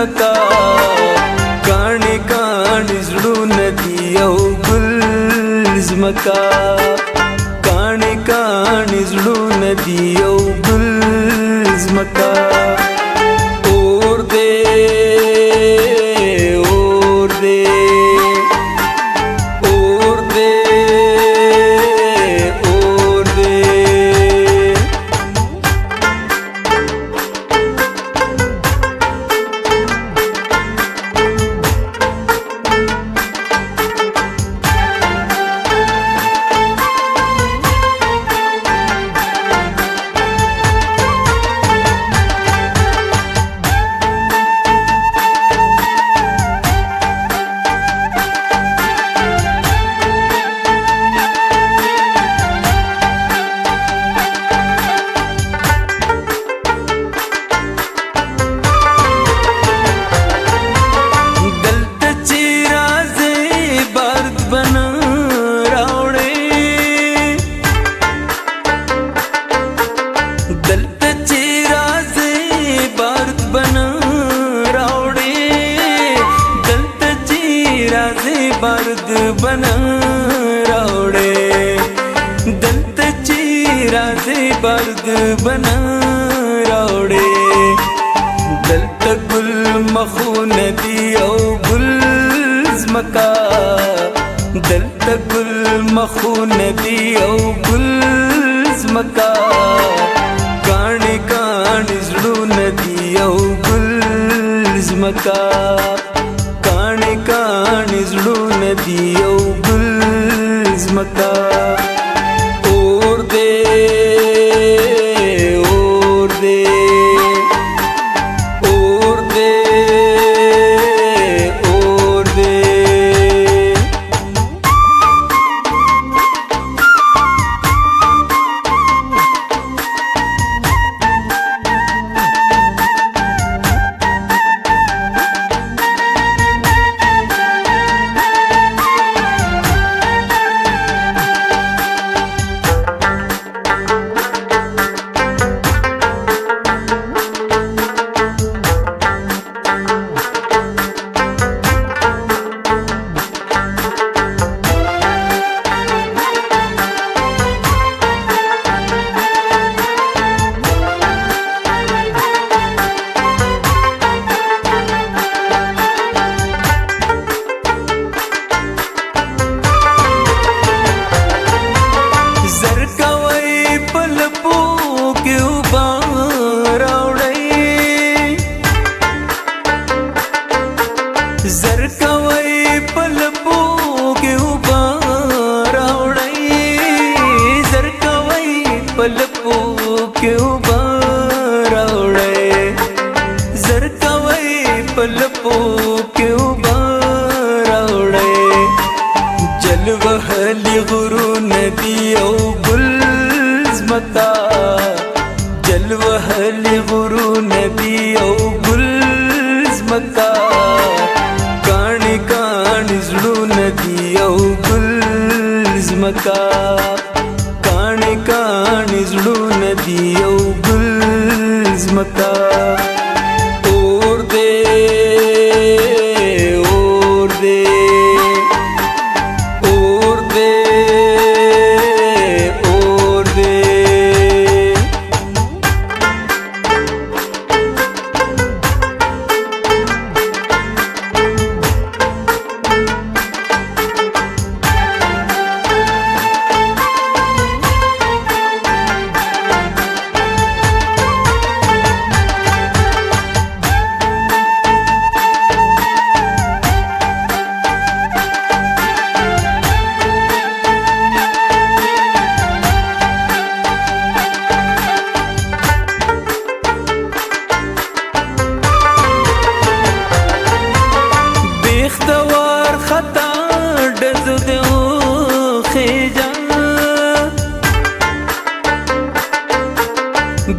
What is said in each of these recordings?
زمکا کاڼې کاڼې زړونه دي او ګل زمکا کاڼې کاڼې زړونه دي او ګل زمکا اور دې اور دې اور دې اور دې دلته چې راځې بارد بنا راوړې دلته چې راځې بارد بنا راوړې دلته چې راځې بارد بنا راوړې دلته ګل مخونه دي او ګل زمکا دلته ګل مخونه دي او ګل زمکا کاڼې کاڼې زړونه دي او ګل زمکا کاڼې کاڼې زړونه دي او ګل زمکا اور دې اور دې اور دې اور دې زر کوي پلپو کې وبا راوړی زر کوي پلپو کې وبا راوړی زر کوي پلپو کې وبا راوړی جلوهلي غرونه دي او ګل زمکا جلوهلي غرونه دي او ګل زمکا کاڼې کاڼې زړونه دي او ګل زمکا کاڼې کاڼې زړونه دي او ګل زمکا اور دې اور دې اور دې اور دې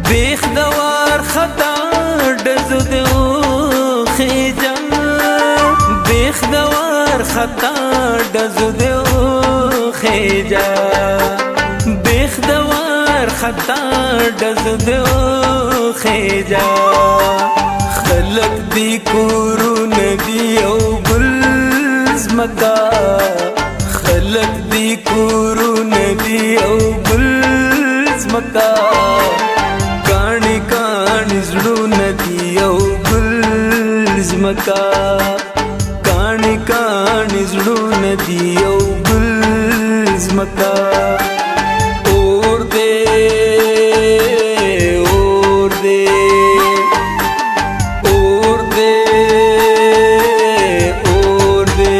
بیخ دوار خطا ډزو دیو خېجا بیخ دوار خطا ډزو دیو خېجا بیخ دوار خطا ډزو دیو خېجا خلق دی کورونه دی او ګل زمکا خلق دی کورونه دی او ګل زمکا کاڼي کاڼي زړونه دی او ګل زمکا کاڼي کاڼي زړونه دی او ګل زمکا اور دے اور دے اور دے اور دے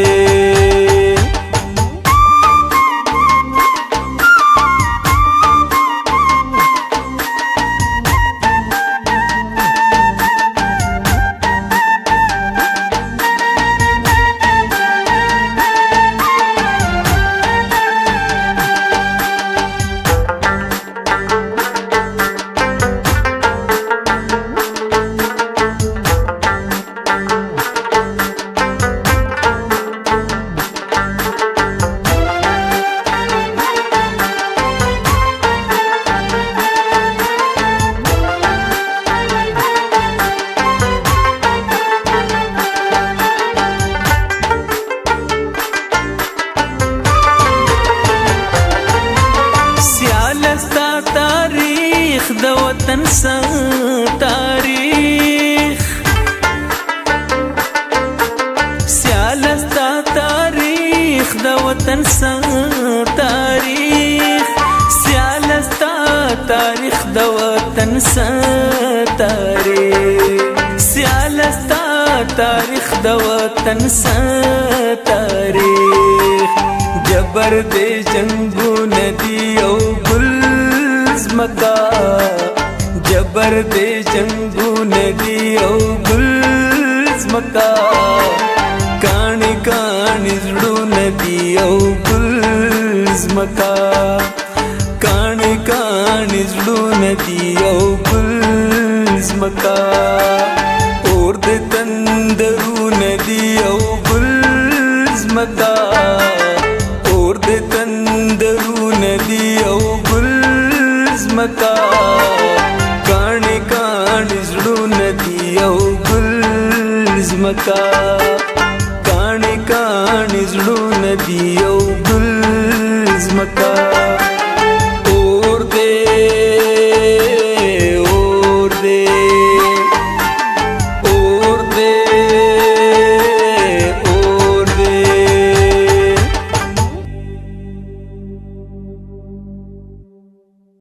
د وطن سا تاریخ سیالستا تاریخ د وطن سا تاریخ سیالستا تاریخ د وطن سا تاریخ سیالستا تاریخ د وطن سا تاریخ جبر دے جنگو ندی او ګل زمکا جبر دے جنگو ندی او ګل زمکا کاڼي کاڼي زړونه دی او ګل زمکا کاڼي کاڼي زړونه دی او ګل زمکا اور د تندرونه دی او ګل زمکا اور د تندرونه دی او ګل زمکا کاڼي کاڼي زړونه دی او ګل زمکا کاڼي کاڼي زړونه دی او ګل زمکا